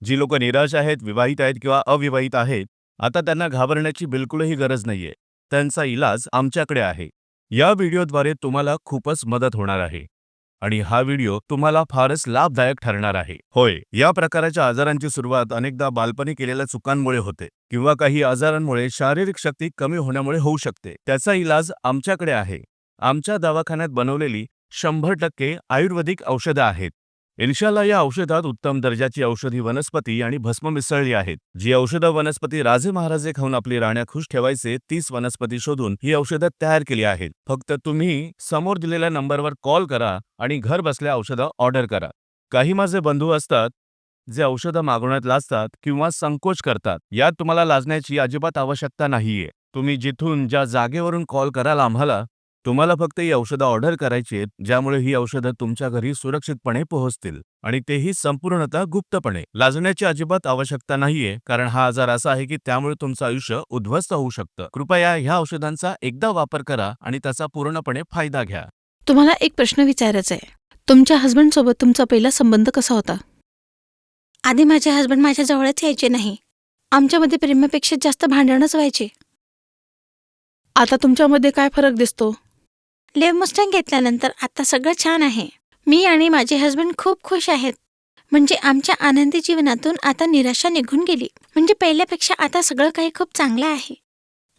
जी लोक निराश आहेत, विवाहित आहेत किंवा अविवाहित आहेत, आता त्यांना घाबरण्याची बिलकुलही गरज नाहीये. त्यांचा इलाज आमच्याकडे आहे. या व्हिडिओद्वारे तुम्हाला खूपच मदत होणार आहे आणि हा व्हिडिओ तुम्हाला फारच लाभदायक ठरणार आहे. होय, या प्रकारच्या आजारांची सुरुवात अनेकदा बालपणी केलेल्या चुकांमुळे होते किंवा काही आजारांमुळे शारीरिक शक्ती कमी होण्यामुळे होऊ शकते. त्याचा इलाज आमच्याकडे आहे. आमच्या दवाखान्यात बनवलेली 100% आयुर्वेदिक औषधं आहेत. इन्शाल्लाह या औषधात उत्तम दर्जाची औषधी वनस्पती आणि भस्म मिसळली आहेत. जी औषधं वनस्पती राजे महाराजे खाऊन आपली राण्या खुश ठेवायचे, तीच वनस्पती शोधून ही औषधं तयार केली आहेत. फक्त तुम्ही समोर दिलेल्या नंबरवर कॉल करा आणि घर बसल्या औषधं ऑर्डर करा. काही माझे बंधू असतात जे औषधं मागवण्यात लाजतात किंवा संकोच करतात. यात तुम्हाला लाजण्याची अजिबात आवश्यकता नाहीये. तुम्ही जिथून ज्या जागेवरून कॉल कराल आम्हाला, तुम्हाला फक्त ही औषधं ऑर्डर करायची आहेत, ज्यामुळे ही औषधं तुमच्या घरी सुरक्षितपणे पोहोचतील आणि तेही संपूर्णतः गुप्तपणे. लाजण्याची अजिबात आवश्यकता नाहीये, कारण हा आजार असा आहे की त्यामुळे तुमचं आयुष्य उद्ध्वस्त होऊ शकतं. कृपया ह्या औषधांचा एकदा वापर करा आणि त्याचा पूर्णपणे फायदा घ्या. तुम्हाला एक प्रश्न विचारायचा आहे. तुमच्या हस्बंडसोबत तुमचा पहिला संबंध कसा होता? आधी माझे हस्बंड माझ्या जवळच यायचे नाही. आमच्यामध्ये प्रेमापेक्षा जास्त भांडणच व्हायचे. आता तुमच्यामध्ये काय फरक दिसतो? लेव मुस्टँग घेतल्यानंतर आता सगळं छान आहे. मी आणि माझे हस्बंड खूप खुश आहेत. म्हणजे आमच्या आनंदी जीवनातून आता निराशा निघून गेली. म्हणजे पहिल्यापेक्षा आता सगळं काही खूप चांगलं आहे.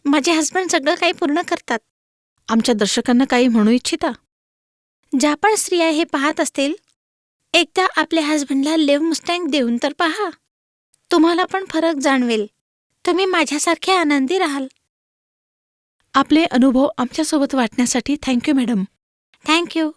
माझे हस्बंड सगळं काही पूर्ण करतात. आमच्या दर्शकांना काही म्हणू इच्छिता? ज्या पण स्त्रिया हे पाहत असतील, एकदा आपल्या हस्बंडला लेव मुस्टँग देऊन तर पहा. तुम्हाला पण फरक जाणवेल. तुम्ही माझ्यासारखे आनंदी राहाल. आपले अनुभव आमच्यासोबत वाटण्यासाठी थँक्यू मॅडम. थँक्यू.